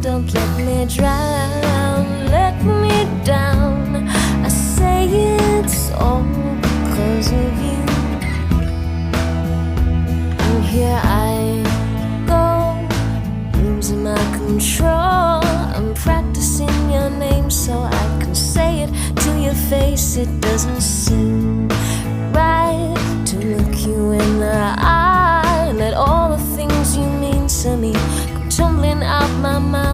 don't let me drown, let me down. I say it's all because of you. And here I go, losing my control. I'm practicing your name so I can say it to your face. It doesn't seem